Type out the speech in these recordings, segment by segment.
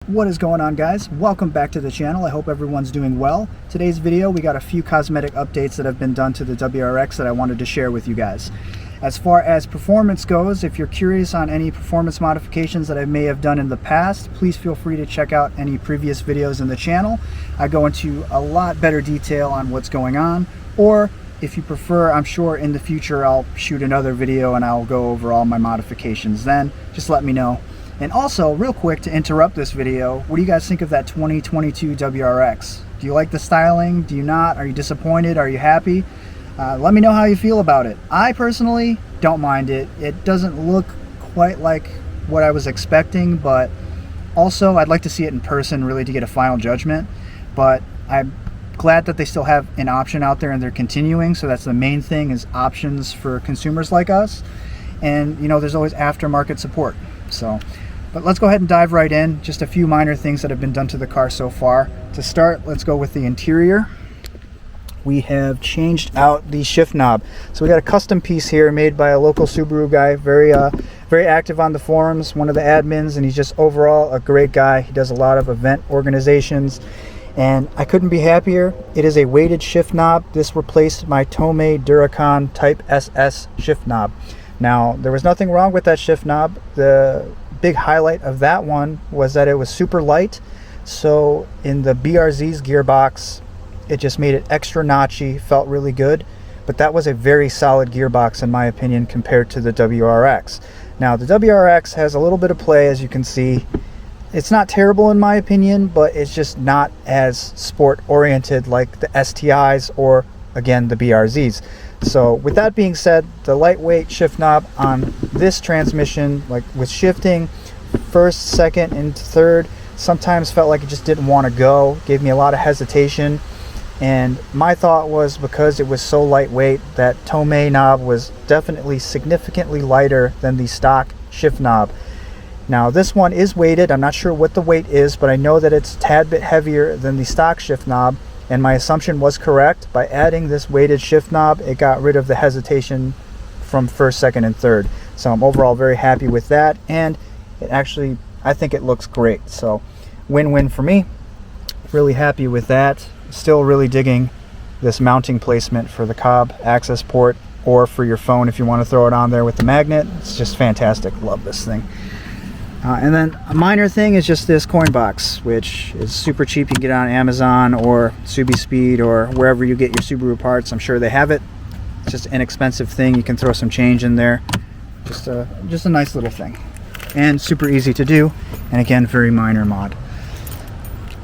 What is going on, guys? Welcome back to the channel. I hope everyone's doing well. Today's video, we got a few cosmetic updates that have been done to the WRX that I wanted to share with you guys. As far as performance goes, if you're curious on any performance modifications that I may have done in the past, please feel free to check out any previous videos in the channel. I go into a lot better detail on what's going on, or if you prefer, I'm sure in the future I'll shoot another video and I'll go over all my modifications then. Just let me know. And also, real quick to interrupt this video, what do you guys think of that 2022 WRX? Do you like the styling? Do you not? Are you disappointed? Are you happy? Let me know how you feel about it. I personally don't mind it. It doesn't look quite like what I was expecting, but also I'd like to see it in person really to get a final judgment. But I'm glad that they still have an option out there and they're continuing, so that's the main thing, is options for consumers like us. And you know, there's always aftermarket support. But let's go ahead and dive right in. Just a few minor things that have been done to the car so far. To start, let's go with the interior. We have changed out the shift knob. So we got a custom piece here made by a local Subaru guy, very active on the forums, one of the admins, and he's just overall a great guy. He does a lot of event organizations, and I couldn't be happier. It is a weighted shift knob. This replaced my Tomei Duracon Type SS shift knob. Now, there was nothing wrong with that shift knob. The big highlight of that one was that it was super light. So in the BRZ's gearbox, it just made it extra notchy, felt really good. But that was a very solid gearbox in my opinion compared to the WRX. Now, the WRX has a little bit of play, as you can see. It's not terrible in my opinion, but it's just not as sport oriented like the STIs or, again, the BRZs. So with that being said, the lightweight shift knob on this transmission, like with shifting first, second, and third, sometimes felt like it just didn't want to go, gave me a lot of hesitation. And my thought was, because it was so lightweight, that Tomei knob was definitely significantly lighter than the stock shift knob. Now this one is weighted. I'm not sure what the weight is, but I know that it's a tad bit heavier than the stock shift knob. And my assumption was correct. By adding this weighted shift knob, it got rid of the hesitation from first, second, and third. So I'm overall very happy with that, and it actually, I think it looks great. So win-win for me. Really happy with that. Still really digging this mounting placement for the Cobb access port, or for your phone if you want to throw it on there with the magnet. It's just fantastic. Love this thing. And then a minor thing is just this coin box, which is super cheap. You can get it on Amazon or SubiSpeed or wherever you get your Subaru parts. I'm sure they have it. It's just an inexpensive thing. You can throw some change in there. Just a nice little thing. And super easy to do. And again, very minor mod.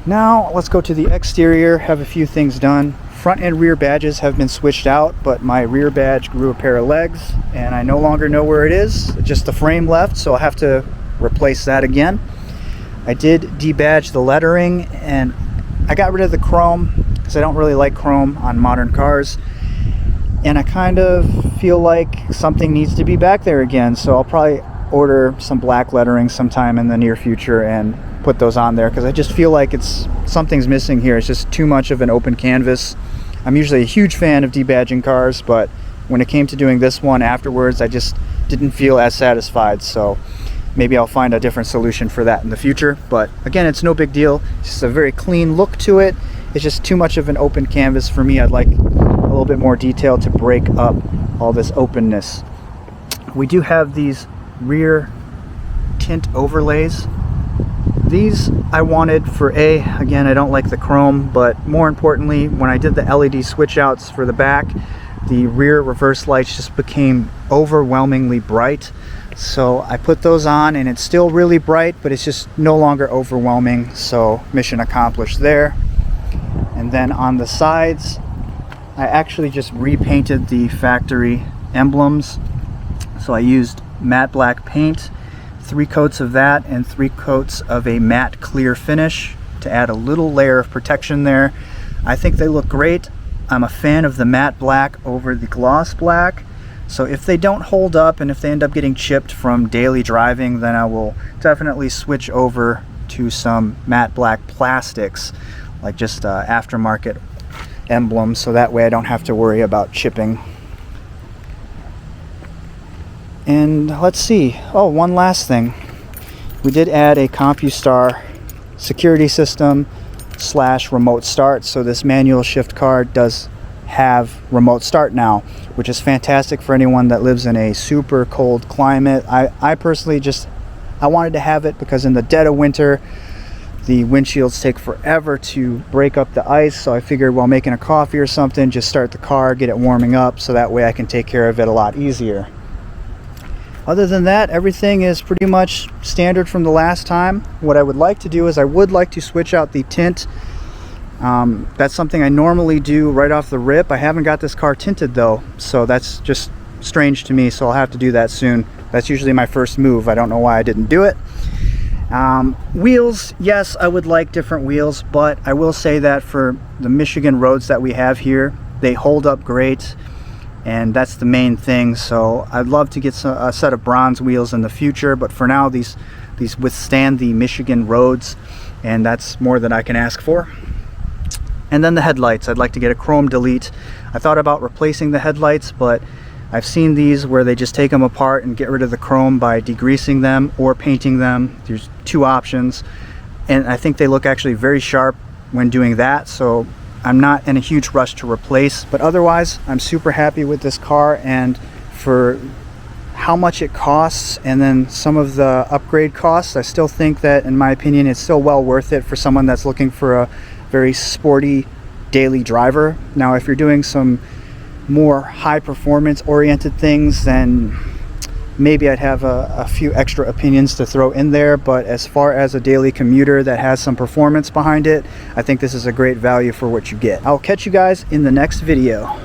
Now let's go to the exterior. Have a few things done. Front and rear badges have been switched out, but my rear badge grew a pair of legs and I no longer know where it is. Just the frame left, so I'll have to replace that again. I did debadge the lettering, and I got rid of the chrome because I don't really like chrome on modern cars, and I kind of feel like something needs to be back there again, so I'll probably order some black lettering sometime in the near future and put those on there, because I just feel like something's missing here. It's just too much of an open canvas. I'm usually a huge fan of debadging cars, but when it came to doing this one afterwards, I just didn't feel as satisfied. So maybe I'll find a different solution for that in the future. But again, it's no big deal. It's just a very clean look to it. It's just too much of an open canvas for me. I'd like a little bit more detail to break up all this openness. We do have these rear tint overlays. These I wanted for again, I don't like the chrome, but more importantly, when I did the LED switch outs for the back, the rear reverse lights just became overwhelmingly bright. So I put those on and it's still really bright, but it's just no longer overwhelming. So mission accomplished there. And then on the sides, I actually just repainted the factory emblems. So I used matte black paint, 3 coats of that and 3 coats of a matte clear finish to add a little layer of protection there. I think they look great. I'm a fan of the matte black over the gloss black. So if they don't hold up and if they end up getting chipped from daily driving, then I will definitely switch over to some matte black plastics, like just aftermarket emblems, so that way I don't have to worry about chipping. And let's see, oh, one last thing. We did add a CompuStar security system / remote start. So this manual shift car does have remote start now, which is fantastic for anyone that lives in a super cold climate. I personally I wanted to have it because in the dead of winter the windshields take forever to break up the ice, so I figured while making a coffee or something, just start the car, get it warming up, so that way I can take care of it a lot easier. Other than that, everything is pretty much standard from the last time. What I would like to do is I would like to switch out the tint. That's something I normally do right off the rip. I haven't got this car tinted though, so that's just strange to me, so I'll have to do that soon. That's usually my first move. I don't know why I didn't do it. Wheels, yes, I would like different wheels, but I will say that for the Michigan roads that we have here, they hold up great, and that's the main thing. So I'd love to get a set of bronze wheels in the future, but for now these withstand the Michigan roads, and that's more than I can ask for. And then the headlights, I'd like to get a chrome delete. I thought about replacing the headlights, but I've seen these where they just take them apart and get rid of the chrome by degreasing them or painting them. There's two options, and I think they look actually very sharp when doing that, so I'm not in a huge rush to replace. But otherwise, I'm super happy with this car, and for how much it costs and then some of the upgrade costs, I still think that, in my opinion, it's still well worth it for someone that's looking for a very sporty daily driver. Now, if you're doing some more high performance oriented things, then maybe I'd have a few extra opinions to throw in there, but as far as a daily commuter that has some performance behind it, I think this is a great value for what you get. I'll catch you guys in the next video.